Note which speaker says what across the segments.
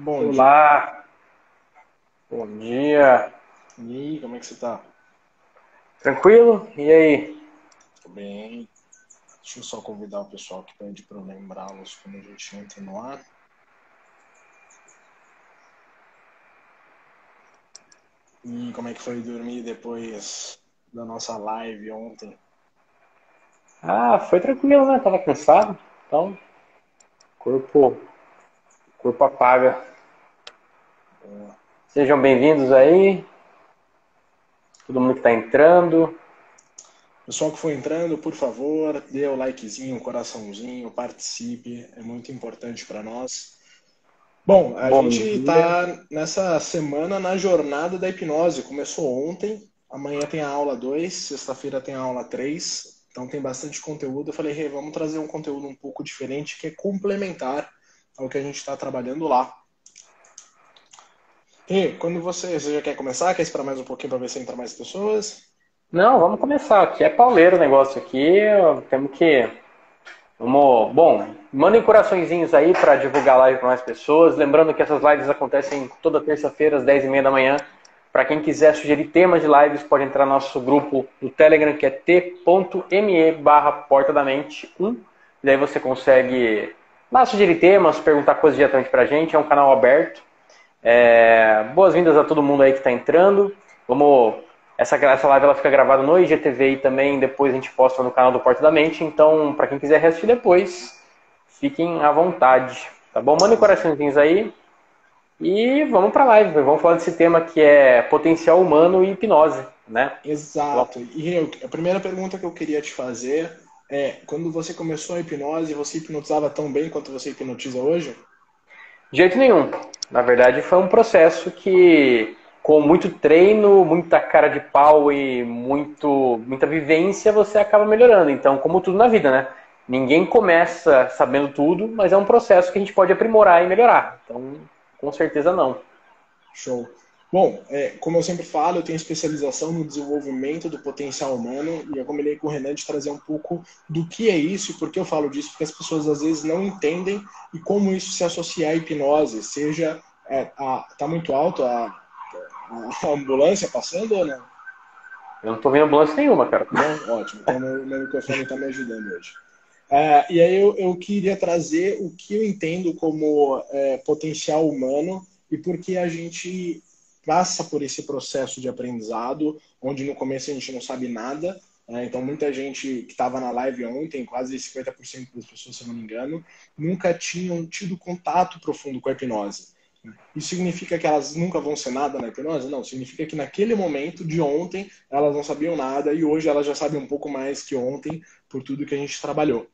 Speaker 1: Bom dia.
Speaker 2: Olá, bom dia.
Speaker 1: E aí, como é que você tá?
Speaker 2: Tranquilo? E aí?
Speaker 1: Tô bem. Deixa eu só convidar o pessoal que pede para eu lembrá-los quando a gente entra no ar. E como é que foi dormir depois da nossa live ontem?
Speaker 2: Ah, foi tranquilo, né? Tava cansado, então corpo, corpo apaga.
Speaker 1: Boa.
Speaker 2: Sejam bem-vindos aí, todo mundo que tá entrando.
Speaker 1: Pessoal que for entrando, por favor, dê o likezinho, o coraçãozinho, participe, é muito importante para nós. Bom, a
Speaker 2: Bom
Speaker 1: gente
Speaker 2: dia.
Speaker 1: está nessa semana na jornada da hipnose. Começou ontem, amanhã tem a aula 2, sexta-feira tem a aula 3. Então tem bastante conteúdo. Eu falei, vamos trazer um conteúdo um pouco diferente, que é complementar ao que a gente está trabalhando lá. Quando você já quer começar? Quer esperar mais um pouquinho para ver se entra mais pessoas?
Speaker 2: Não, vamos começar aqui. É pauleiro o negócio aqui. Temos que. Bom, mandem coraçõezinhos aí para divulgar a live para mais pessoas. Lembrando que essas lives acontecem toda terça-feira às 10h30 da manhã. Para quem quiser sugerir temas de lives, pode entrar no nosso grupo do Telegram, que é t.me/Porta da Mente 1. E daí você consegue lá sugerir temas, perguntar coisas diretamente para a gente. É um canal aberto. Boas-vindas a todo mundo aí que está entrando. Vamos. Essa live ela fica gravada no IGTV e também depois a gente posta no canal do Porta da Mente. Então, para quem quiser assistir depois, fiquem à vontade. Tá bom? Mandem
Speaker 1: Exato.
Speaker 2: coraçõezinhos aí. E vamos para a live. Vamos falar desse tema que é potencial humano e hipnose, né?
Speaker 1: Exato. E a primeira pergunta que eu queria te fazer é: quando você começou a hipnose, você hipnotizava tão bem quanto você hipnotiza hoje?
Speaker 2: De jeito nenhum. Na verdade, foi um processo que, com muito treino, muita cara de pau e muita vivência, você acaba melhorando. Então, como tudo na vida, né? Ninguém começa sabendo tudo, mas é um processo que a gente pode aprimorar e melhorar. Então, com certeza não.
Speaker 1: Show. Bom, como eu sempre falo, eu tenho especialização no desenvolvimento do potencial humano e eu combinei com o Renan de trazer um pouco do que é isso e por que eu falo disso, porque as pessoas às vezes não entendem e como isso se associa à hipnose, seja tá muito alto a ambulância passando ou não?
Speaker 2: Eu não tô vendo ambulância nenhuma, cara.
Speaker 1: Não? Ótimo. Então meu microfone está me ajudando hoje. E aí eu queria trazer o que eu entendo como potencial humano e por que a gente passa por esse processo de aprendizado, onde no começo a gente não sabe nada. Então, muita gente que estava na live ontem, quase 50% das pessoas, se eu não me engano, nunca tinham tido contato profundo com a hipnose. Isso significa que elas nunca vão ser nada na hipnose? Não, significa que naquele momento de ontem elas não sabiam nada e hoje elas já sabem um pouco mais que ontem por tudo que a gente trabalhou.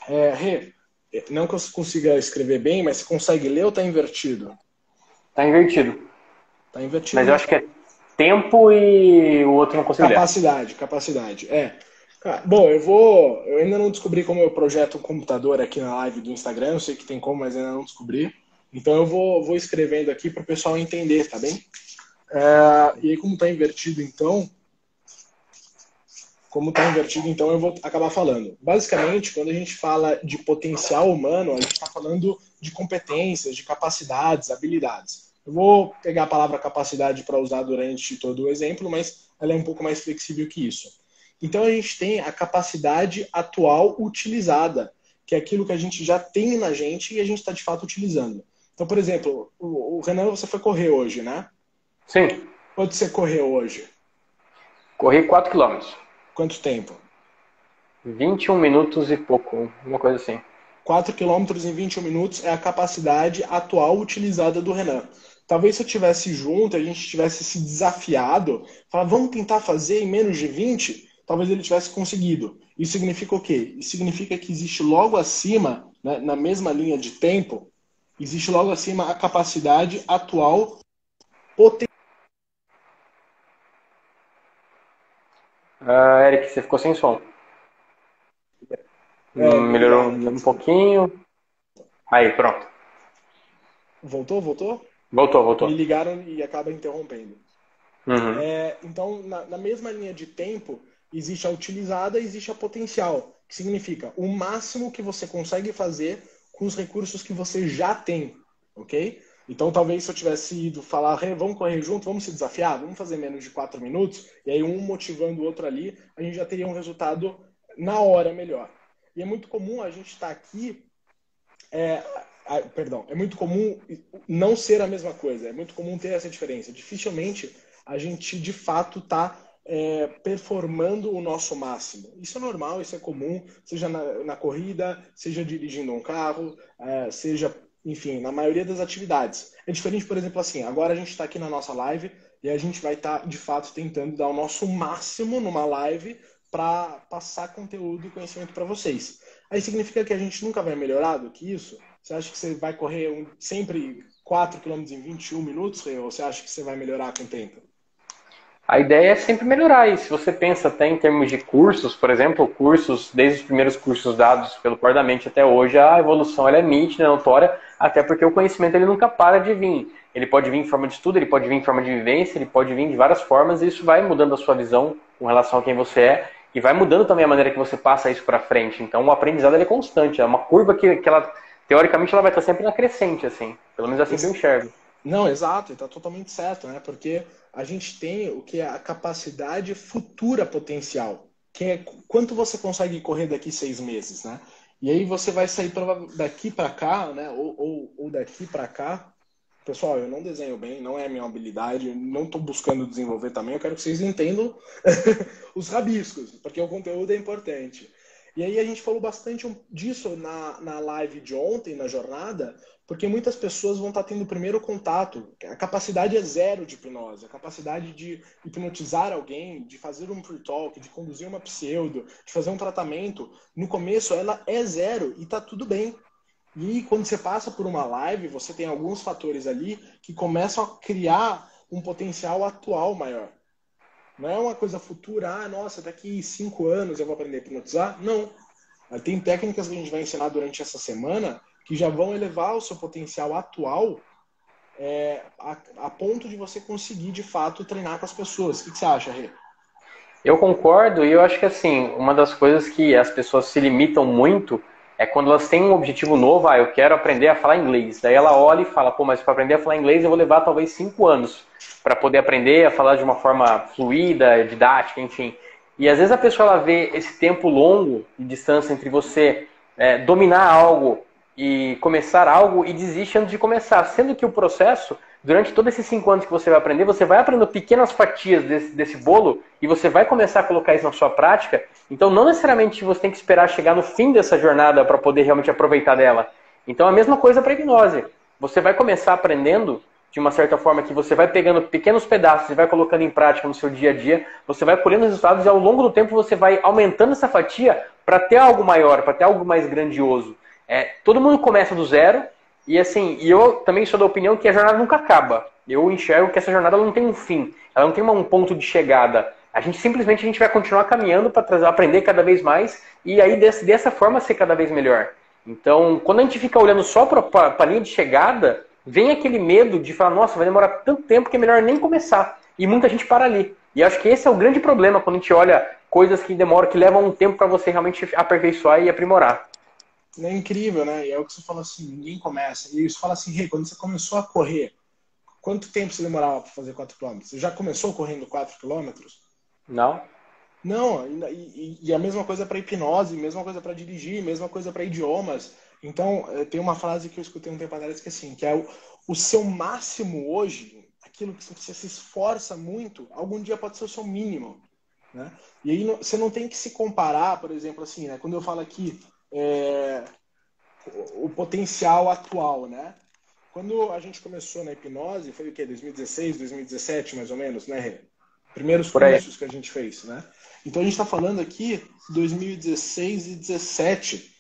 Speaker 1: Rê, não que eu consiga escrever bem, mas você consegue ler ou tá invertido?
Speaker 2: Tá invertido.
Speaker 1: Tá invertido,
Speaker 2: Mas eu
Speaker 1: então.
Speaker 2: acho que é tempo e o outro não consigo ler.
Speaker 1: Capacidade. Cara, bom, eu ainda não descobri como eu projeto um computador aqui na live do Instagram, eu sei que tem como, mas ainda não descobri. Então eu vou escrevendo aqui para o pessoal entender, tá bem? E aí, como está invertido, então eu vou acabar falando. Basicamente, quando a gente fala de potencial humano, a gente está falando de competências, de capacidades, habilidades. Eu vou pegar a palavra capacidade para usar durante todo o exemplo, mas ela é um pouco mais flexível que isso. Então a gente tem a capacidade atual utilizada, que é aquilo que a gente já tem na gente e a gente está de fato utilizando. Então, por exemplo, o Renan, você foi correr hoje, né?
Speaker 2: Sim,
Speaker 1: Quanto você correu hoje?
Speaker 2: corri 4 km.
Speaker 1: Quanto tempo?
Speaker 2: 21 minutos e pouco, uma coisa assim.
Speaker 1: 4 quilômetros em 21 minutos é a capacidade atual utilizada do Renan. Talvez se eu tivesse junto, a gente tivesse se desafiado, falar, vamos tentar fazer em menos de 20, talvez ele tivesse conseguido. Isso significa o quê? Isso significa que existe logo acima, né, na mesma linha de tempo, existe logo acima a capacidade atual potencial.
Speaker 2: Eric, você ficou sem som.
Speaker 1: Me
Speaker 2: Melhorou
Speaker 1: ligaram aqui,
Speaker 2: um
Speaker 1: desculpa.
Speaker 2: pouquinho. Aí, pronto.
Speaker 1: Voltou?
Speaker 2: Voltou,
Speaker 1: Me
Speaker 2: voltou.
Speaker 1: ligaram e acaba interrompendo.
Speaker 2: Uhum.
Speaker 1: Então, na mesma linha de tempo, existe a utilizada e existe a potencial, que significa o máximo que você consegue fazer com os recursos que você já tem, ok? Então, talvez se eu tivesse ido falar, "Rê, vamos correr junto, vamos se desafiar, vamos fazer menos de 4 minutos", e aí um motivando o outro ali, a gente já teria um resultado na hora melhor. E é muito comum a gente estar aqui, perdão, é muito comum não ser a mesma coisa, é muito comum ter essa diferença. Dificilmente a gente, de fato, está performando o nosso máximo. Isso é normal, isso é comum, seja na corrida, seja dirigindo um carro, seja, enfim, na maioria das atividades. É diferente, por exemplo, assim, agora a gente está aqui na nossa live e a gente vai estar, de fato, tentando dar o nosso máximo numa live para passar conteúdo e conhecimento para vocês. Aí significa que a gente nunca vai melhorar do que isso? Você acha que você vai correr sempre 4 km em 21 minutos, Rê, ou você acha que você vai melhorar com o tempo?
Speaker 2: A ideia é sempre melhorar. E se você pensa até em termos de cursos, por exemplo, cursos, desde os primeiros cursos dados pelo Pordamente até hoje, a evolução ela é nítida, notória, até porque o conhecimento ele nunca para de vir. Ele pode vir em forma de estudo, ele pode vir em forma de vivência, ele pode vir de várias formas, e isso vai mudando a sua visão com relação a quem você é, e vai mudando também a maneira que você passa isso para frente. Então o aprendizado ele é constante, é uma curva que ela, teoricamente, ela vai estar sempre na crescente, assim. Pelo menos assim que eu enxergo.
Speaker 1: Não, exato, está totalmente certo, né? Porque a gente tem o que é a capacidade futura potencial, que é quanto você consegue correr daqui 6 meses, né? E aí você vai sair daqui para cá, né? Ou daqui para cá. Pessoal, eu não desenho bem, não é a minha habilidade, não estou buscando desenvolver também, eu quero que vocês entendam os rabiscos, porque o conteúdo é importante. E aí a gente falou bastante disso na live de ontem, na jornada, porque muitas pessoas vão estar tendo o primeiro contato. A capacidade é zero de hipnose, a capacidade de hipnotizar alguém, de fazer um pre-talk, de conduzir uma pseudo, de fazer um tratamento, no começo ela é zero e está tudo bem. E quando você passa por uma live, você tem alguns fatores ali que começam a criar um potencial atual maior. Não é uma coisa futura, nossa, daqui 5 anos eu vou aprender a hipnotizar. Não. Tem técnicas que a gente vai ensinar durante essa semana que já vão elevar o seu potencial atual a ponto de você conseguir, de fato, treinar com as pessoas. O que você acha, Rê?
Speaker 2: Eu concordo e eu acho que assim, uma das coisas que as pessoas se limitam muito é quando elas têm um objetivo novo, eu quero aprender a falar inglês. Daí ela olha e fala, pô, mas para aprender a falar inglês eu vou levar talvez 5 anos para poder aprender a falar de uma forma fluida, didática, enfim. E às vezes a pessoa ela vê esse tempo longo de distância entre você dominar algo e começar algo e desiste antes de começar, sendo que o processo durante todos esses 5 anos que você vai aprender, você vai aprendendo pequenas fatias desse bolo e você vai começar a colocar isso na sua prática. Então, não necessariamente você tem que esperar chegar no fim dessa jornada para poder realmente aproveitar dela. Então, a mesma coisa para a hipnose. Você vai começar aprendendo de uma certa forma que você vai pegando pequenos pedaços e vai colocando em prática no seu dia a dia, você vai colhendo resultados e ao longo do tempo você vai aumentando essa fatia para ter algo maior, para ter algo mais grandioso. Todo mundo começa do zero. E assim, eu também sou da opinião que a jornada nunca acaba. Eu enxergo que essa jornada não tem um fim, ela não tem um ponto de chegada. A gente simplesmente vai continuar caminhando para aprender cada vez mais e aí dessa forma ser cada vez melhor. Então, quando a gente fica olhando só para a linha de chegada, vem aquele medo de falar, nossa, vai demorar tanto tempo que é melhor nem começar. E muita gente para ali. E acho que esse é o grande problema quando a gente olha coisas que demoram, que levam um tempo para você realmente aperfeiçoar e aprimorar.
Speaker 1: É incrível, né? E é o que você falou assim, ninguém começa. E você fala assim, Rê, quando você começou a correr, quanto tempo você demorava para fazer 4 quilômetros? Você já começou correndo 4 quilômetros?
Speaker 2: Não?
Speaker 1: Não, e a mesma coisa para hipnose, mesma coisa para dirigir, mesma coisa para idiomas. Então, tem uma frase que eu escutei um tempo atrás que é assim, que é o seu máximo hoje, aquilo que você se esforça muito, algum dia pode ser o seu mínimo, né? E aí você não tem que se comparar, por exemplo, assim, né? Quando eu falo aqui o potencial atual, né? Quando a gente começou na hipnose, foi o quê? 2016, 2017, mais ou menos, né, Rê? Primeiros
Speaker 2: Por aí.
Speaker 1: cursos que a gente fez, né? Então a gente está falando aqui 2016 e 2017.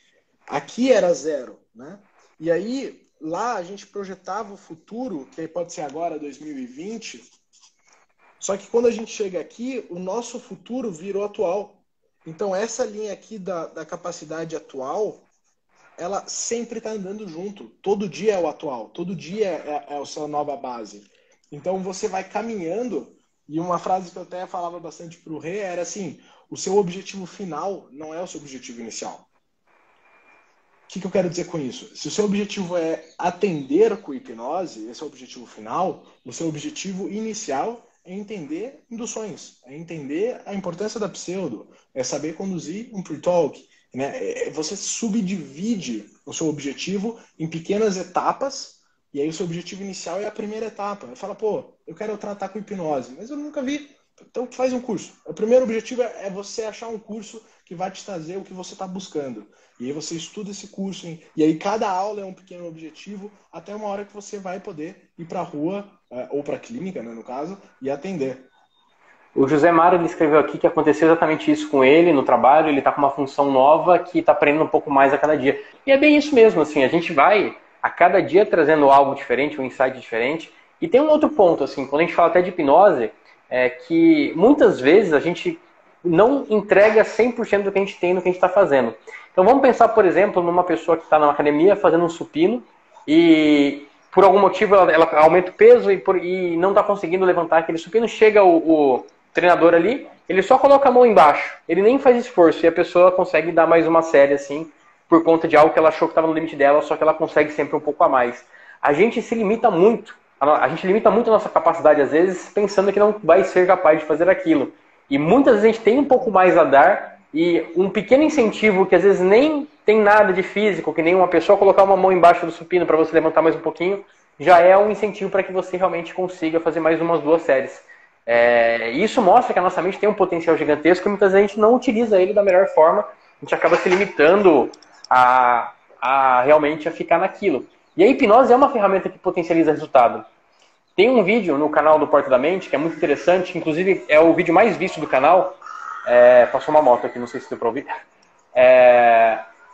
Speaker 1: Aqui era zero, né? E aí, lá a gente projetava o futuro, que pode ser agora 2020. Só que quando a gente chega aqui, o nosso futuro virou atual. Então essa linha aqui da capacidade atual, ela sempre está andando junto. Todo dia é o atual, todo dia é a sua nova base. Então você vai caminhando, e uma frase que eu até falava bastante para o Rê era assim, o seu objetivo final não é o seu objetivo inicial. que eu quero dizer com isso? Se o seu objetivo é atender com hipnose, esse é o objetivo final, o seu objetivo inicial é entender induções, é entender a importância da pseudo, é saber conduzir um pre-talk. Né? Você subdivide o seu objetivo em pequenas etapas, e aí o seu objetivo inicial é a primeira etapa. Você fala, pô, eu quero tratar com hipnose, mas eu nunca vi. Então faz um curso. O primeiro objetivo é você achar um curso que vai te trazer o que você está buscando. E aí você estuda esse curso, hein? E aí cada aula é um pequeno objetivo, até uma hora que você vai poder ir para a rua, ou para a clínica, né, no caso, e atender.
Speaker 2: O José Mário ele escreveu aqui que aconteceu exatamente isso com ele no trabalho, ele está com uma função nova que está aprendendo um pouco mais a cada dia. E é bem isso mesmo, assim, a gente vai a cada dia trazendo algo diferente, um insight diferente. E tem um outro ponto, assim, quando a gente fala até de hipnose, é que muitas vezes a gente não entrega 100% do que a gente tem no que a gente está fazendo. Então vamos pensar, por exemplo, numa pessoa que está na academia fazendo um supino e por algum motivo ela aumenta o peso e não está conseguindo levantar aquele supino, chega o treinador ali, ele só coloca a mão embaixo, ele nem faz esforço e a pessoa consegue dar mais uma série assim, por conta de algo que ela achou que estava no limite dela, só que ela consegue sempre um pouco a mais. A gente se limita muito, a gente limita muito a nossa capacidade às vezes, pensando que não vai ser capaz de fazer aquilo. E muitas vezes a gente tem um pouco mais a dar e um pequeno incentivo que às vezes nem tem nada de físico, que nem uma pessoa colocar uma mão embaixo do supino para você levantar mais um pouquinho, já é um incentivo para que você realmente consiga fazer mais umas 2 séries. Isso mostra que a nossa mente tem um potencial gigantesco e muitas vezes a gente não utiliza ele da melhor forma, a gente acaba se limitando a realmente a ficar naquilo. E a hipnose é uma ferramenta que potencializa resultado. Tem um vídeo no canal do Porta da Mente que é muito interessante, inclusive é o vídeo mais visto do canal. Passou uma moto aqui, não sei se deu para ouvir.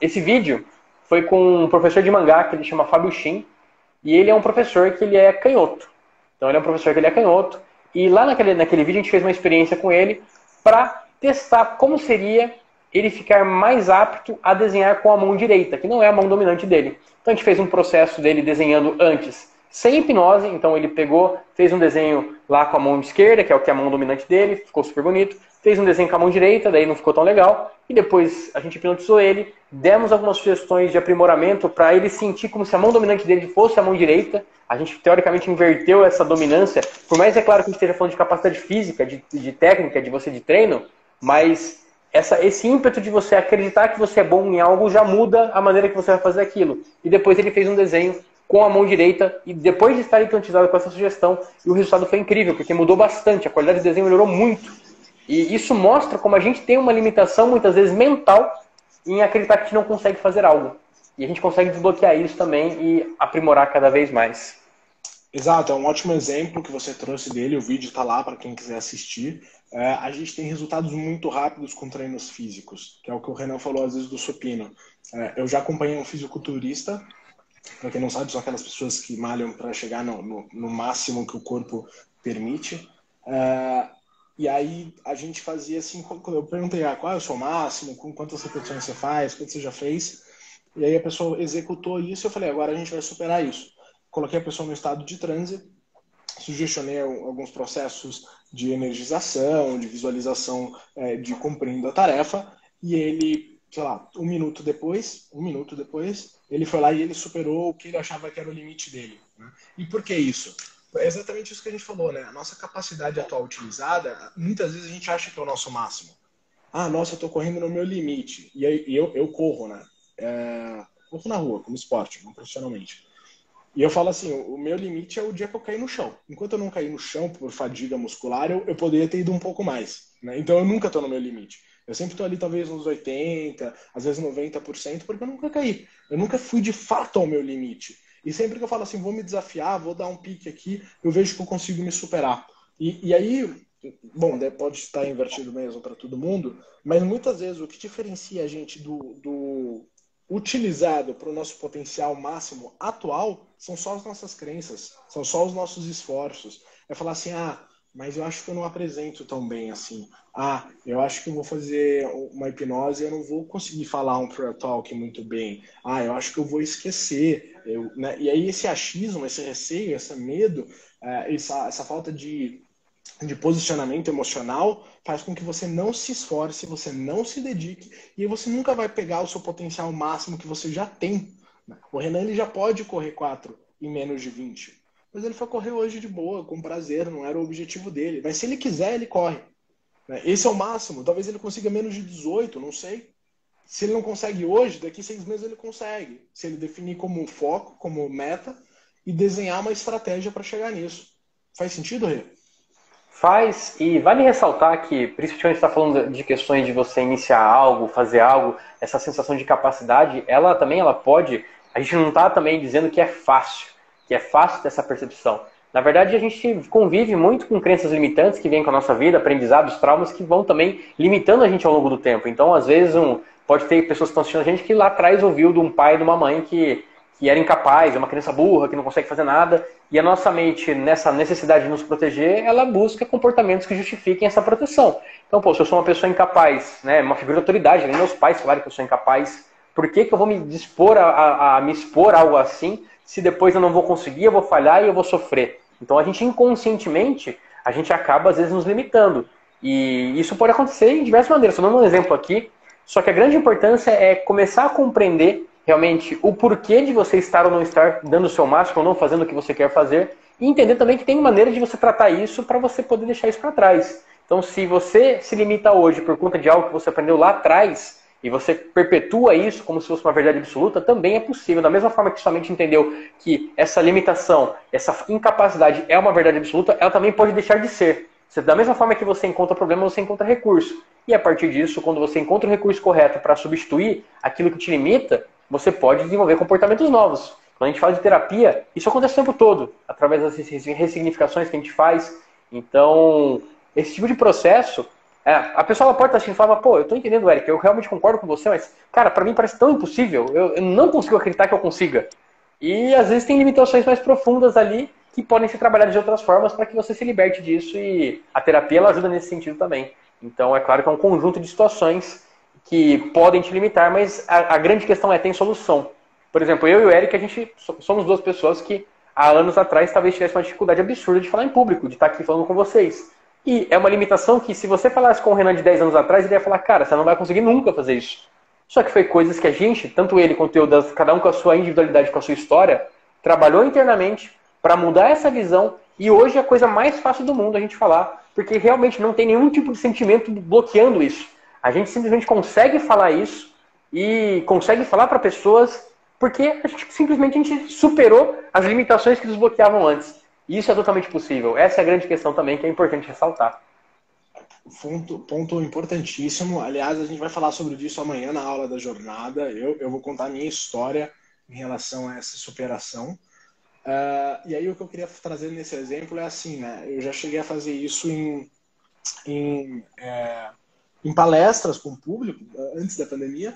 Speaker 2: Esse vídeo foi com um professor de mangá que ele chama Fábio Shin, e ele é um professor que ele é canhoto. Então ele é um professor que ele é canhoto, e lá naquele vídeo a gente fez uma experiência com ele para testar como seria ele ficar mais apto a desenhar com a mão direita, que não é a mão dominante dele. Então a gente fez um processo dele desenhando antes sem hipnose, então ele pegou, fez um desenho lá com a mão esquerda, que é o que é a mão dominante dele, ficou super bonito, fez um desenho com a mão direita, daí não ficou tão legal, e depois a gente hipnotizou ele, demos algumas sugestões de aprimoramento para ele sentir como se a mão dominante dele fosse a mão direita, a gente teoricamente inverteu essa dominância, por mais é claro que a gente esteja falando de capacidade física, de técnica, de treino, mas esse ímpeto de você acreditar que você é bom em algo já muda a maneira que você vai fazer aquilo. E depois ele fez um desenho com a mão direita, e depois de estar hipnotizado com essa sugestão, e o resultado foi incrível, porque mudou bastante, a qualidade do desenho melhorou muito. E isso mostra como a gente tem uma limitação, muitas vezes mental, em acreditar que a gente não consegue fazer algo. E a gente consegue desbloquear isso também e aprimorar cada vez mais.
Speaker 1: Exato, é um ótimo exemplo que você trouxe dele, o vídeo está lá para quem quiser assistir. A gente tem resultados muito rápidos com treinos físicos, que é o que o Renan falou às vezes do supino. Eu já acompanhei um fisiculturista. Para quem não sabe, são aquelas pessoas que malham para chegar no máximo que o corpo permite. E aí a gente fazia assim, quando eu perguntei qual é o seu máximo, com quantas repetições você faz, quanto você já fez. E aí a pessoa executou isso e eu falei, agora a gente vai superar isso. Coloquei a pessoa no estado de transe, sugestionei alguns processos de energização, de visualização, de cumprindo a tarefa, e ele, sei lá, um minuto depois, ele foi lá e ele superou o que ele achava que era o limite dele. Né? E por que isso? É exatamente isso que a gente falou, né? A nossa capacidade atual utilizada, muitas vezes a gente acha que é o nosso máximo. Nossa, eu tô correndo no meu limite. E aí eu corro, né? Corro na rua, como esporte, não profissionalmente. E eu falo assim, o meu limite é o dia que eu cair no chão. Enquanto eu não cair no chão por fadiga muscular, eu poderia ter ido um pouco mais. Né? Então eu nunca estou no meu limite. Eu sempre estou ali talvez uns 80%, às vezes 90%, porque eu nunca caí. Eu nunca fui de fato ao meu limite. E sempre que eu falo assim, vou me desafiar, vou dar um pique aqui, eu vejo que eu consigo me superar. E aí, bom, pode estar invertido mesmo para todo mundo, mas muitas vezes o que diferencia a gente do utilizado para o nosso potencial máximo atual são só as nossas crenças, são só os nossos esforços. É falar assim, mas eu acho que eu não apresento tão bem assim. Eu acho que eu vou fazer uma hipnose e eu não vou conseguir falar um prayer talk muito bem. Eu acho que eu vou esquecer. Né? E aí esse achismo, esse receio, esse medo, essa falta de de posicionamento emocional faz com que você não se esforce, você não se dedique e aí você nunca vai pegar o seu potencial máximo que você já tem. O Renan ele já pode correr 4 em menos de 20, mas ele foi correr hoje de boa, com prazer, não era o objetivo dele. Mas se ele quiser, ele corre. Esse é o máximo. Talvez ele consiga menos de 18, não sei. Se ele não consegue hoje, daqui 6 meses ele consegue. Se ele definir como foco, como meta e desenhar uma estratégia para chegar nisso. Faz sentido, Rê?
Speaker 2: Faz, e vale ressaltar que, principalmente está falando de questões de você iniciar algo, fazer algo, essa sensação de capacidade, ela também ela pode, a gente não está também dizendo que é fácil ter essa percepção. Na verdade, a gente convive muito com crenças limitantes que vêm com a nossa vida, aprendizados, traumas que vão também limitando a gente ao longo do tempo. Então, às vezes, pode ter pessoas que estão assistindo a gente que lá atrás ouviu de um pai e de uma mãe que era incapaz, é uma criança burra, que não consegue fazer nada. E a nossa mente, nessa necessidade de nos proteger, ela busca comportamentos que justifiquem essa proteção. Então, pô, se eu sou uma pessoa incapaz, né, uma figura de autoridade, nem meus pais falaram que eu sou incapaz, por que eu vou me dispor a me expor a algo assim, se depois eu não vou conseguir, eu vou falhar e eu vou sofrer? Então, a gente inconscientemente, a gente acaba, às vezes, nos limitando. E isso pode acontecer de diversas maneiras. Estou dando um exemplo aqui, só que a grande importância é começar a compreender realmente o porquê de você estar ou não estar dando o seu máximo ou não fazendo o que você quer fazer e entender também que tem maneira de você tratar isso para você poder deixar isso para trás. Então, se você se limita hoje por conta de algo que você aprendeu lá atrás e você perpetua isso como se fosse uma verdade absoluta, também é possível. Da mesma forma que sua mente entendeu que essa limitação, essa incapacidade é uma verdade absoluta, ela também pode deixar de ser. Da mesma forma que você encontra problema, você encontra recurso. E a partir disso, quando você encontra o recurso correto para substituir aquilo que te limita, você pode desenvolver comportamentos novos. Quando a gente fala de terapia, isso acontece o tempo todo, através das ressignificações que a gente faz. Então, esse tipo de processo, a pessoa ela pode estar assistindo e falar, pô, eu estou entendendo, Eric, eu realmente concordo com você, mas, cara, para mim parece tão impossível, eu não consigo acreditar que eu consiga. E, às vezes, tem limitações mais profundas ali que podem ser trabalhadas de outras formas para que você se liberte disso e a terapia ela ajuda nesse sentido também. Então, é claro que é um conjunto de situações que podem te limitar, mas a grande questão é, tem solução. Por exemplo, eu e o Eric, a gente somos duas pessoas que há anos atrás talvez tivesse uma dificuldade absurda de falar em público, de estar aqui falando com vocês. E é uma limitação que se você falasse com o Renan de 10 anos atrás, ele ia falar, cara, você não vai conseguir nunca fazer isso. Só que foi coisas que a gente, tanto ele quanto eu, cada um com a sua individualidade, com a sua história, trabalhou internamente para mudar essa visão e hoje é a coisa mais fácil do mundo a gente falar, porque realmente não tem nenhum tipo de sentimento bloqueando isso. A gente simplesmente consegue falar isso e consegue falar para pessoas porque a gente superou as limitações que nos bloqueavam antes. E isso é totalmente possível. Essa é a grande questão também que é importante ressaltar.
Speaker 1: Ponto importantíssimo. Aliás, a gente vai falar sobre isso amanhã na aula da jornada. Eu vou contar a minha história em relação a essa superação. E aí o que eu queria trazer nesse exemplo é assim, né? Eu já cheguei a fazer isso em palestras com o público, antes da pandemia,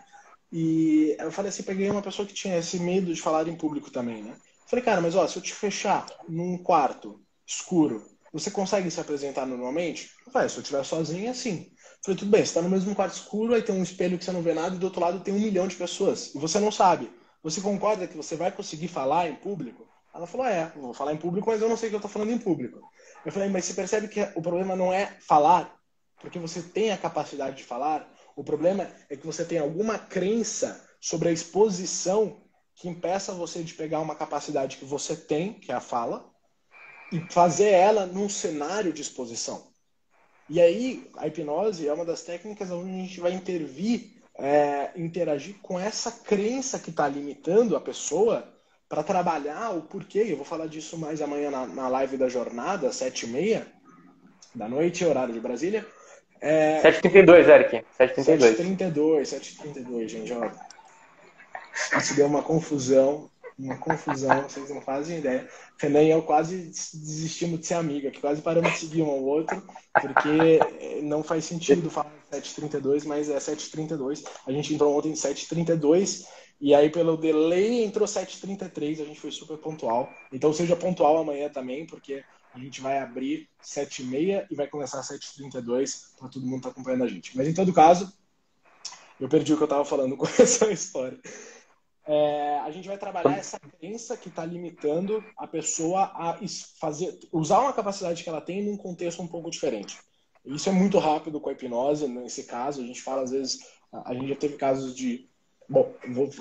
Speaker 1: e eu falei assim, peguei uma pessoa que tinha esse medo de falar em público também, né? Falei, cara, mas ó, se eu te fechar num quarto escuro, você consegue se apresentar normalmente? Eu falei, se eu estiver sozinho, é assim. Eu falei, tudo bem, você está no mesmo quarto escuro, aí tem um espelho que você não vê nada, e do outro lado tem 1 milhão de pessoas, e você não sabe. Você concorda que você vai conseguir falar em público? Ela falou, eu vou falar em público, mas eu não sei o que eu estou falando em público. Eu falei, mas você percebe que o problema não é falar, porque você tem a capacidade de falar, o problema é que você tem alguma crença sobre a exposição que impeça você de pegar uma capacidade que você tem, que é a fala, e fazer ela num cenário de exposição. E aí, a hipnose é uma das técnicas onde a gente vai interagir com essa crença que está limitando a pessoa para trabalhar o porquê. Eu vou falar disso mais amanhã na live da jornada, 7h30 da noite, horário de Brasília.
Speaker 2: 7h32, Eric. 7h32.
Speaker 1: 7h32, gente. Ó. Isso deu uma confusão, vocês não fazem ideia. Renan e eu quase desistimos de ser amiga, que quase paramos de seguir um ao outro, porque não faz sentido falar 7h32, mas é 7h32. A gente entrou ontem em 7h32, e aí pelo delay entrou 7h33, a gente foi super pontual. Então seja pontual amanhã também, porque a gente vai abrir 7h30 e vai começar 7h32 para todo mundo estar acompanhando a gente. Mas em todo caso, eu perdi o que eu estava falando com essa história. A gente vai trabalhar essa crença que está limitando a pessoa a usar uma capacidade que ela tem num contexto um pouco diferente. Isso é muito rápido com a hipnose, nesse caso. A gente fala, às vezes, a gente já teve casos de,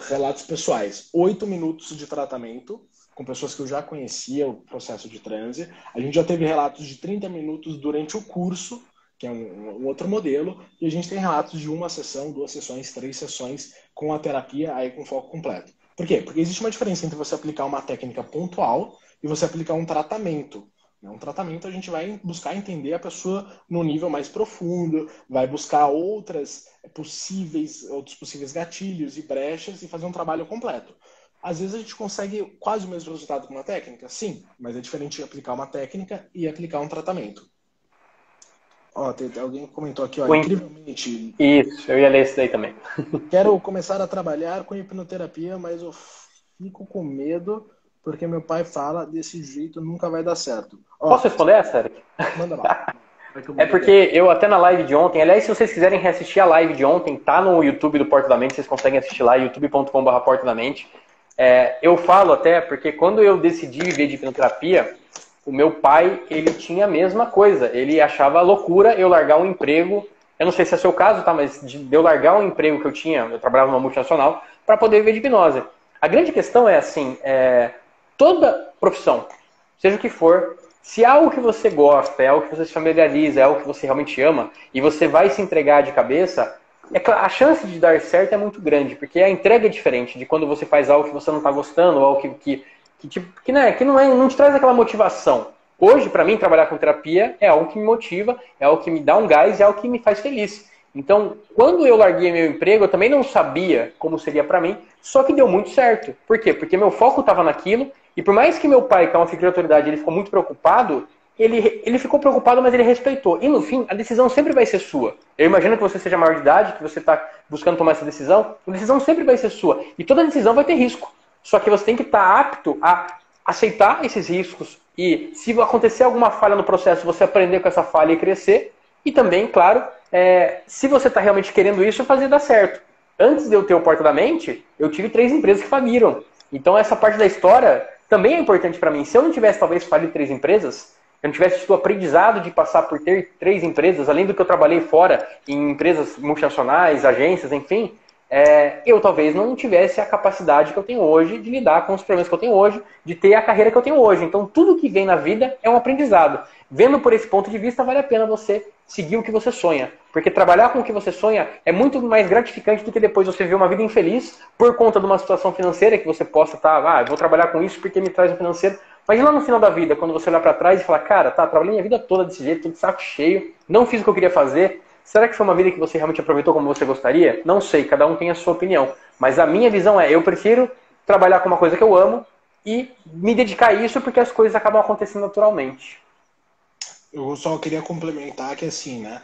Speaker 1: relatos pessoais, 8 minutos de tratamento com pessoas que eu já conhecia o processo de transe. A gente já teve relatos de 30 minutos durante o curso, que é um outro modelo, e a gente tem relatos de uma sessão, 2 sessões, 3 sessões com a terapia aí com foco completo. Por quê? Porque existe uma diferença entre você aplicar uma técnica pontual e você aplicar um tratamento. Um tratamento a gente vai buscar entender a pessoa no nível mais profundo, vai buscar outros possíveis gatilhos e brechas e fazer um trabalho completo. Às vezes a gente consegue quase o mesmo resultado com uma técnica? Sim, mas é diferente de aplicar uma técnica e aplicar um tratamento. Alguém comentou aqui, incrivelmente.
Speaker 2: Isso, eu ia ler isso daí também.
Speaker 1: Quero começar a trabalhar com hipnoterapia, mas eu fico com medo porque meu pai fala desse jeito nunca vai dar certo.
Speaker 2: Posso responder essa, Eric?
Speaker 1: Manda lá.
Speaker 2: É porque eu até na live de ontem, aliás, se vocês quiserem reassistir a live de ontem, tá no YouTube do Porta da Mente, vocês conseguem assistir lá, youtube.com/Porta da Mente. Eu falo até porque quando eu decidi viver de hipnoterapia, o meu pai, ele tinha a mesma coisa. Ele achava loucura eu largar um emprego, eu não sei se é seu caso, tá, mas de eu largar um emprego que eu tinha, eu trabalhava numa multinacional, para poder viver de hipnose. A grande questão é assim, toda profissão, seja o que for, se é algo que você gosta, é algo que você se familiariza, é algo que você realmente ama, e você vai se entregar de cabeça, a chance de dar certo é muito grande, porque a entrega é diferente de quando você faz algo que você não está gostando, ou algo que não te traz aquela motivação. Hoje, para mim, trabalhar com terapia é algo que me motiva, é algo que me dá um gás, é algo que me faz feliz. Então, quando eu larguei meu emprego, eu também não sabia como seria para mim, só que deu muito certo. Por quê? Porque meu foco estava naquilo, e por mais que meu pai, que é uma figura de autoridade, ele ficou muito preocupado, ele ficou preocupado, mas ele respeitou. E no fim, a decisão sempre vai ser sua. Eu imagino que você seja maior de idade, que você está buscando tomar essa decisão, a decisão sempre vai ser sua. E toda decisão vai ter risco. Só que você tem que estar apto a aceitar esses riscos e, se acontecer alguma falha no processo, você aprender com essa falha e crescer. E também, claro, se você está realmente querendo isso, fazer dar certo. Antes de eu ter o Porta da Mente, eu tive 3 empresas que faliram. Então essa parte da história também é importante para mim. Se eu não tivesse talvez falido 3 empresas, eu não tivesse tido o aprendizado de passar por ter 3 empresas, além do que eu trabalhei fora em empresas multinacionais, agências, enfim, eu talvez não tivesse a capacidade que eu tenho hoje de lidar com os problemas que eu tenho hoje, de ter a carreira que eu tenho hoje. Então tudo que vem na vida é um aprendizado. Vendo por esse ponto de vista, vale a pena você seguir o que você sonha. Porque trabalhar com o que você sonha é muito mais gratificante do que depois você ver uma vida infeliz por conta de uma situação financeira que você possa estar, eu vou trabalhar com isso porque me traz um financeiro. Mas lá no final da vida, quando você olhar para trás e falar, cara, trabalhei minha vida toda desse jeito, tô de saco cheio, não fiz o que eu queria fazer. Será que foi uma vida que você realmente aproveitou como você gostaria? Não sei, cada um tem a sua opinião. Mas a minha visão eu prefiro trabalhar com uma coisa que eu amo e me dedicar a isso porque as coisas acabam acontecendo naturalmente.
Speaker 1: Eu só queria complementar que assim, né?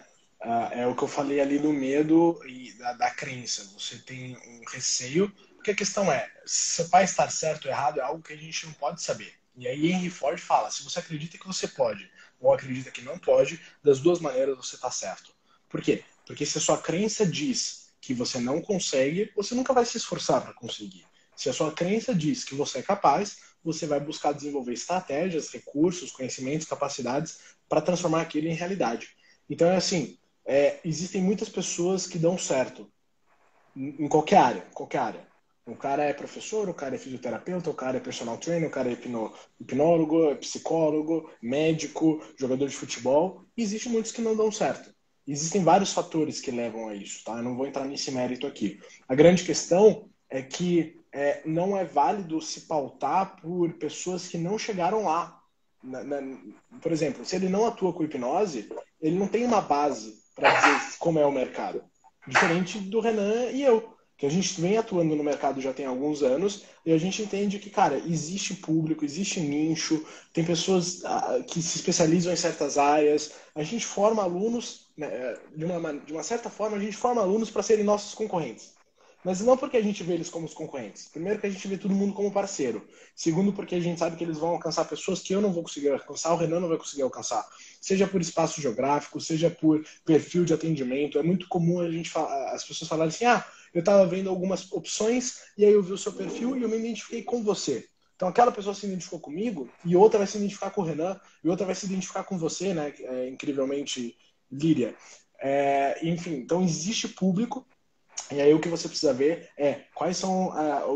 Speaker 1: É o que eu falei ali do medo e da crença. Você tem um receio, porque a questão é, se seu pai estar certo ou errado é algo que a gente não pode saber. E aí Henry Ford fala, se você acredita que você pode ou acredita que não pode, das duas maneiras você está certo. Por quê? Porque se a sua crença diz que você não consegue, você nunca vai se esforçar para conseguir. Se a sua crença diz que você é capaz, você vai buscar desenvolver estratégias, recursos, conhecimentos, capacidades para transformar aquilo em realidade. Então é assim, existem muitas pessoas que dão certo em qualquer área, qualquer área. O cara é professor, o cara é fisioterapeuta, o cara é personal trainer, o cara é hipnólogo, é psicólogo, médico, jogador de futebol. E existem muitos que não dão certo. Existem vários fatores que levam a isso, tá? Eu não vou entrar nesse mérito aqui. A grande questão é que não é válido se pautar por pessoas que não chegaram lá. Por exemplo, se ele não atua com hipnose, ele não tem uma base para dizer como é o mercado. Diferente do Renan e eu, que a gente vem atuando no mercado já tem alguns anos e a gente entende que, cara, existe público, existe nicho, tem pessoas que se especializam em certas áreas, a gente forma alunos, né, de uma certa forma, a gente forma alunos para serem nossos concorrentes. Mas não porque a gente vê eles como os concorrentes. Primeiro, que a gente vê todo mundo como parceiro. Segundo, porque a gente sabe que eles vão alcançar pessoas que eu não vou conseguir alcançar, o Renan não vai conseguir alcançar. Seja por espaço geográfico, seja por perfil de atendimento. É muito comum a gente as pessoas falarem assim, eu estava vendo algumas opções e aí eu vi o seu perfil e eu me identifiquei com você. Então aquela pessoa se identificou comigo e outra vai se identificar com o Renan e outra vai se identificar com você, né? Incrivelmente, Líria. Enfim, então existe público. E aí o que você precisa ver é quais são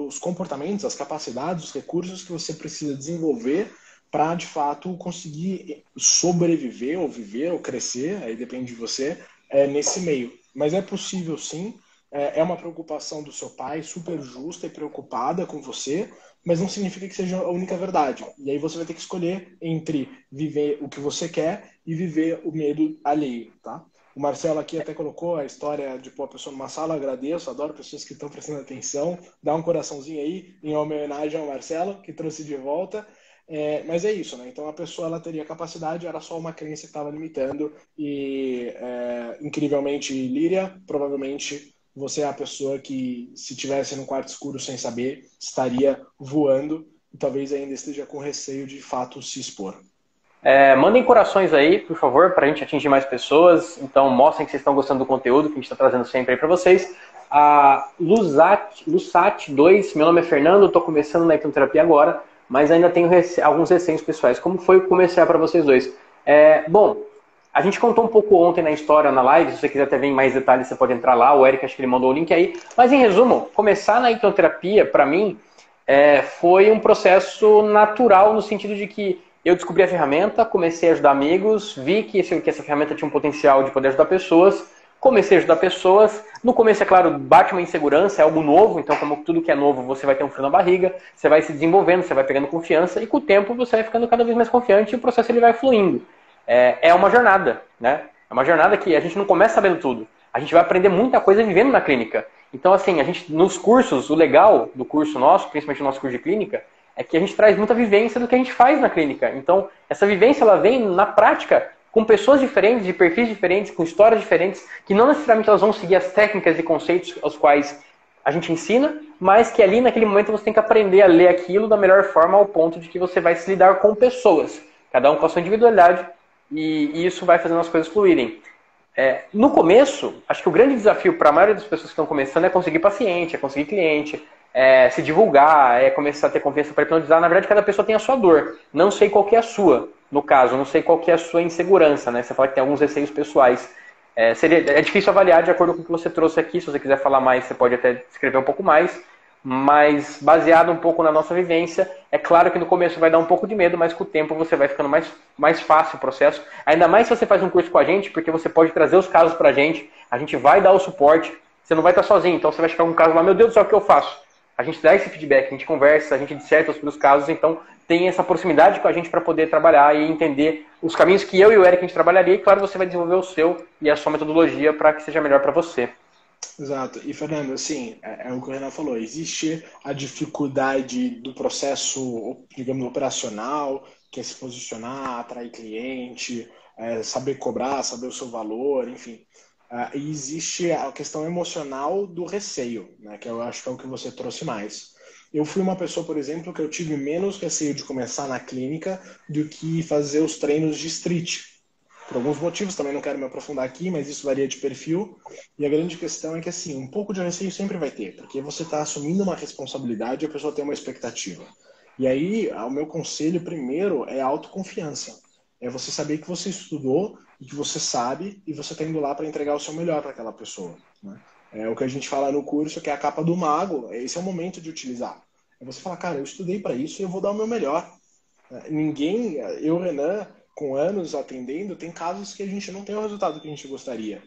Speaker 1: os comportamentos, as capacidades, os recursos que você precisa desenvolver para, de fato, conseguir sobreviver, ou viver, ou crescer, aí depende de você, nesse meio. Mas é possível, sim. É uma preocupação do seu pai, super justa e preocupada com você, mas não significa que seja a única verdade. E aí você vai ter que escolher entre viver o que você quer e viver o medo alheio, tá? O Marcelo aqui até colocou a história de pôr a pessoa numa sala, eu agradeço, adoro pessoas que estão prestando atenção. Dá um coraçãozinho aí, em homenagem ao Marcelo, que trouxe de volta. Mas é isso, né? Então a pessoa ela teria capacidade, era só uma crença que estava limitando. E, incrivelmente, Líria, provavelmente você é a pessoa que, se tivesse no quarto escuro sem saber, estaria voando e talvez ainda esteja com receio de fato se expor.
Speaker 2: Mandem corações aí, por favor, para a gente atingir mais pessoas. Então, mostrem que vocês estão gostando do conteúdo que a gente está trazendo sempre aí para vocês. A Lusat 2, meu nome é Fernando, estou começando na hipnoterapia agora, mas ainda tenho alguns receios pessoais. Como foi começar para vocês dois? Bom, a gente contou um pouco ontem na história, na live. Se você quiser até ver em mais detalhes, você pode entrar lá. O Eric, acho que ele mandou o link aí. Mas, em resumo, começar na hipnoterapia, para mim, foi um processo natural, no sentido de que eu descobri a ferramenta, comecei a ajudar amigos, vi que essa ferramenta tinha um potencial de poder ajudar pessoas, comecei a ajudar pessoas. No começo, é claro, bate uma insegurança, é algo novo, então como tudo que é novo, você vai ter um frio na barriga, você vai se desenvolvendo, você vai pegando confiança, e com o tempo você vai ficando cada vez mais confiante e o processo ele vai fluindo. É uma jornada, né? É uma jornada que a gente não começa sabendo tudo. A gente vai aprender muita coisa vivendo na clínica. Então, assim, a gente, nos cursos, o legal do curso nosso, principalmente o nosso curso de clínica, é que a gente traz muita vivência do que a gente faz na clínica. Então, essa vivência ela vem na prática com pessoas diferentes, de perfis diferentes, com histórias diferentes, que não necessariamente elas vão seguir as técnicas e conceitos aos quais a gente ensina, mas que ali naquele momento você tem que aprender a ler aquilo da melhor forma ao ponto de que você vai se lidar com pessoas, cada um com a sua individualidade, e isso vai fazendo as coisas fluírem. No começo, acho que o grande desafio para a maioria das pessoas que estão começando é conseguir paciente, é conseguir cliente, se divulgar, é começar a ter confiança para hipnotizar. Na verdade, cada pessoa tem a sua dor. Não sei qual que é a sua, no caso. Não sei qual que é a sua insegurança, né? Você fala que tem alguns receios pessoais. É difícil avaliar de acordo com o que você trouxe aqui. Se você quiser falar mais, você pode até escrever um pouco mais. Mas baseado um pouco na nossa vivência, é claro que no começo vai dar um pouco de medo, mas com o tempo você vai ficando mais fácil o processo. Ainda mais se você faz um curso com a gente, porque você pode trazer os casos pra gente, a gente vai dar o suporte, você não vai estar sozinho, então você vai chegar com um caso lá, meu Deus do céu, o que eu faço? A gente dá esse feedback, a gente conversa, a gente disserta os casos, então tem essa proximidade com a gente para poder trabalhar e entender os caminhos que eu e o Eric a gente trabalharia, e claro, você vai desenvolver o seu e a sua metodologia para que seja melhor para você.
Speaker 1: Exato. E, Fernando, assim, o que o Renan falou, existe a dificuldade do processo, digamos, operacional, que é se posicionar, atrair cliente, saber cobrar, saber o seu valor, enfim. E existe a questão emocional do receio, né, que eu acho que é o que você trouxe mais. Eu fui uma pessoa, por exemplo, que eu tive menos receio de começar na clínica do que fazer os treinos de street. Por alguns motivos, também não quero me aprofundar aqui, mas isso varia de perfil. E a grande questão é que, assim, um pouco de receio sempre vai ter, porque você está assumindo uma responsabilidade e a pessoa tem uma expectativa. E aí, o meu conselho primeiro é a autoconfiança. É você saber que você estudou e que você sabe e você está indo lá para entregar o seu melhor para aquela pessoa, né? É o que a gente fala no curso, que é a capa do mago. Esse é o momento de utilizar. É você falar, cara, eu estudei para isso e eu vou dar o meu melhor. Ninguém, eu, Renan, com anos atendendo, tem casos que a gente não tem o resultado que a gente gostaria.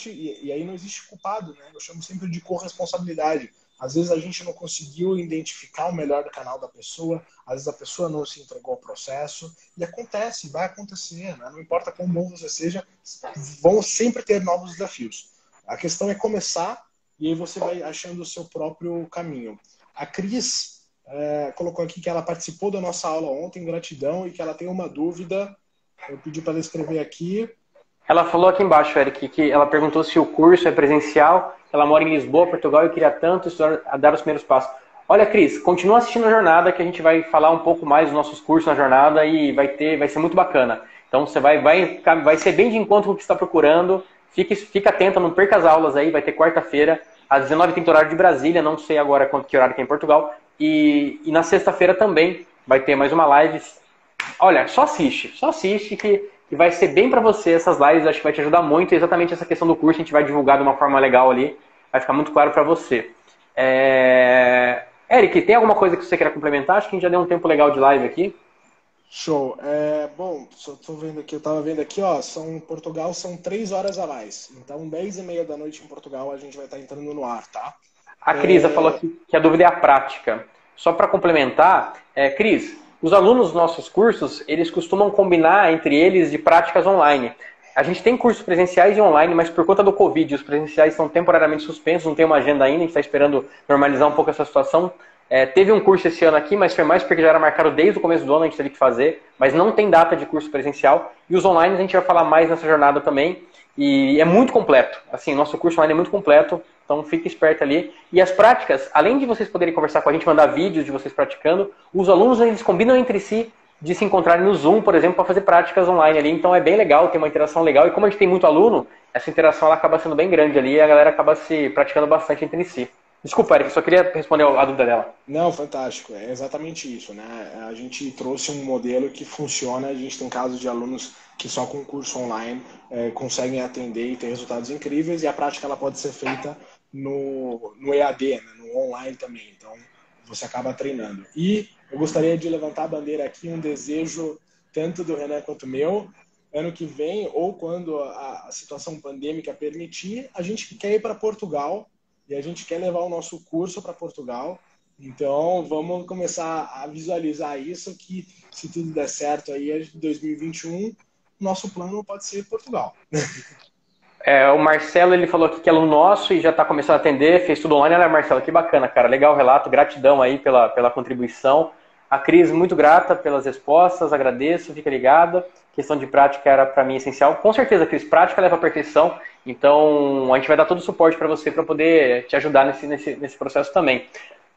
Speaker 1: E aí não existe culpado, né? Eu chamo sempre de corresponsabilidade. Às vezes a gente não conseguiu identificar o melhor do canal da pessoa, às vezes a pessoa não se entregou ao processo, e acontece, vai acontecer, né? Não importa quão bom você seja, vão sempre ter novos desafios. A questão é começar, e aí você vai achando o seu próprio caminho. A Cris colocou aqui que ela participou da nossa aula ontem, gratidão, e que ela tem uma dúvida. Eu pedi para ela escrever aqui.
Speaker 2: Ela falou aqui embaixo, Eric, que ela perguntou se o curso é presencial, ela mora em Lisboa, Portugal, e queria tanto estudar, a dar os primeiros passos. Olha, Cris, continua assistindo a jornada, que a gente vai falar um pouco mais dos nossos cursos na jornada e vai ser muito bacana. Então você vai ser bem de encontro com o que você está procurando. Fica atenta, não perca as aulas aí, vai ter quarta-feira, às 19h30 horário de Brasília, não sei agora que horário que é em Portugal. E na sexta-feira também vai ter mais uma live. Olha, só assiste que vai ser bem para você essas lives, acho que vai te ajudar muito. Exatamente essa questão do curso a gente vai divulgar de uma forma legal ali, vai ficar muito claro para você. Eric, tem alguma coisa que você queira complementar? Acho que a gente já deu um tempo legal de live aqui.
Speaker 1: Show. Bom, só tô vendo aqui, eu tava vendo aqui, ó, em Portugal são 3 horas a mais. Então, 10h30 da noite em Portugal, a gente vai estar entrando no ar, tá?
Speaker 2: A Crisa falou aqui que a dúvida é a prática. Só para complementar, Cris, os alunos dos nossos cursos, eles costumam combinar entre eles de práticas online. A gente tem cursos presenciais e online, mas por conta do Covid, os presenciais estão temporariamente suspensos, não tem uma agenda ainda, a gente está esperando normalizar um pouco essa situação. Teve um curso esse ano aqui, mas foi mais porque já era marcado desde o começo do ano, a gente teve que fazer, mas não tem data de curso presencial. E os online a gente vai falar mais nessa jornada também. E é muito completo. Assim, nosso curso online é muito completo, então fique esperto ali. E as práticas, além de vocês poderem conversar com a gente, mandar vídeos de vocês praticando, os alunos eles combinam entre si de se encontrarem no Zoom, por exemplo, para fazer práticas online ali. Então é bem legal, tem uma interação legal. E como a gente tem muito aluno, essa interação ela acaba sendo bem grande ali e a galera acaba se praticando bastante entre si. Desculpa, Eric, só queria responder a dúvida dela.
Speaker 1: Não, fantástico. É exatamente isso, né? A gente trouxe um modelo que funciona. A gente tem casos de alunos que só com curso online conseguem atender e ter resultados incríveis. E a prática ela pode ser feita no EAD, né? No online também. Então, você acaba treinando. E eu gostaria de levantar a bandeira aqui, um desejo tanto do Renan quanto meu. Ano que vem, ou quando a situação pandêmica permitir, a gente quer ir para Portugal. E a gente quer levar o nosso curso para Portugal. Então, vamos começar a visualizar isso, que se tudo der certo aí, em 2021, nosso plano pode ser Portugal.
Speaker 2: O Marcelo, ele falou aqui que é aluno nosso e já está começando a atender, fez tudo online. Olha, Marcelo, que bacana, cara. Legal o relato, gratidão aí pela contribuição. A Cris, muito grata pelas respostas, agradeço, fica ligada. Questão de prática era para mim essencial. Com certeza, Cris, prática leva à perfeição. Então, a gente vai dar todo o suporte para você para poder te ajudar nesse processo também.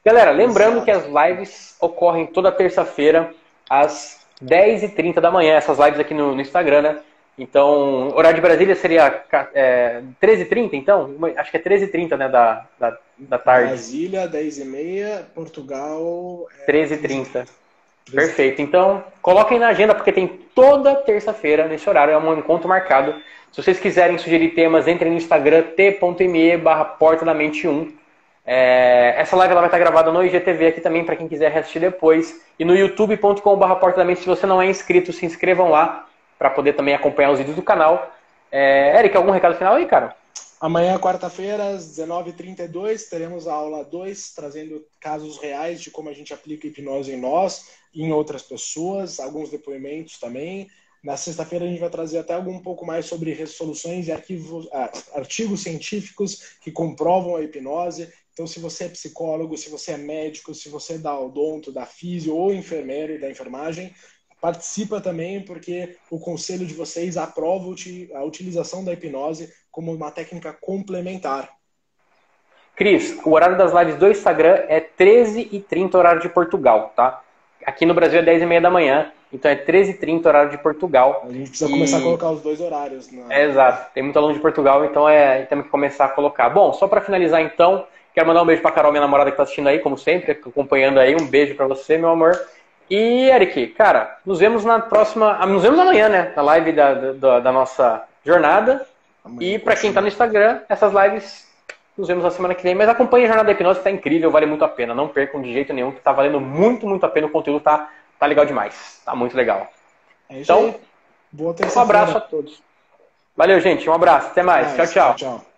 Speaker 2: Galera, lembrando que as lives ocorrem toda terça-feira às 10h30 da manhã. Essas lives aqui no Instagram, né? Então, horário de Brasília seria 13h30, então? Acho que é 13h30, né, da tarde.
Speaker 1: Brasília, 10h30, Portugal...
Speaker 2: 13h30. Perfeito. Então, coloquem na agenda, porque tem toda terça-feira, nesse horário, é um encontro marcado. Se vocês quiserem sugerir temas, entrem no Instagram, t.me/portadamente1. Essa live ela vai estar gravada no IGTV aqui também, para quem quiser assistir depois. E no youtube.com/portadamente, se você não é inscrito, se inscrevam lá, para poder também acompanhar os vídeos do canal. Eric, algum recado final aí, cara?
Speaker 1: Amanhã, quarta-feira, às 19h32, teremos a aula 2, trazendo casos reais de como a gente aplica hipnose em nós e em outras pessoas, alguns depoimentos também. Na sexta-feira a gente vai trazer até um pouco mais sobre resoluções e artigos científicos que comprovam a hipnose. Então, se você é psicólogo, se você é médico, se você é da odonto, da físio ou enfermeiro e da enfermagem, participa também, porque o conselho de vocês aprova a utilização da hipnose como uma técnica complementar.
Speaker 2: Cris, o horário das lives do Instagram é 13h30, horário de Portugal, tá? Aqui no Brasil é 10h30 da manhã, então é 13h30, horário de Portugal.
Speaker 1: A gente precisa começar a colocar os dois horários.
Speaker 2: Exato, tem muito aluno de Portugal, então temos que começar a colocar. Bom, só para finalizar então, quero mandar um beijo para Carol, minha namorada que está assistindo aí, como sempre, acompanhando aí. Um beijo para você, meu amor. E, Eric, cara, nos vemos na próxima... Nos vemos amanhã, né? Na live da nossa jornada. Amanhã, e para quem tá no Instagram, essas lives nos vemos na semana que vem. Mas acompanhe a Jornada da Hipnose, que tá incrível, vale muito a pena. Não percam de jeito nenhum, que tá valendo muito, muito a pena. O conteúdo tá legal demais. Tá muito legal.
Speaker 1: É isso então, aí. Boa
Speaker 2: um abraço a todos. Valeu, gente. Um abraço. Até mais. Tchau, tchau.
Speaker 1: Tchau.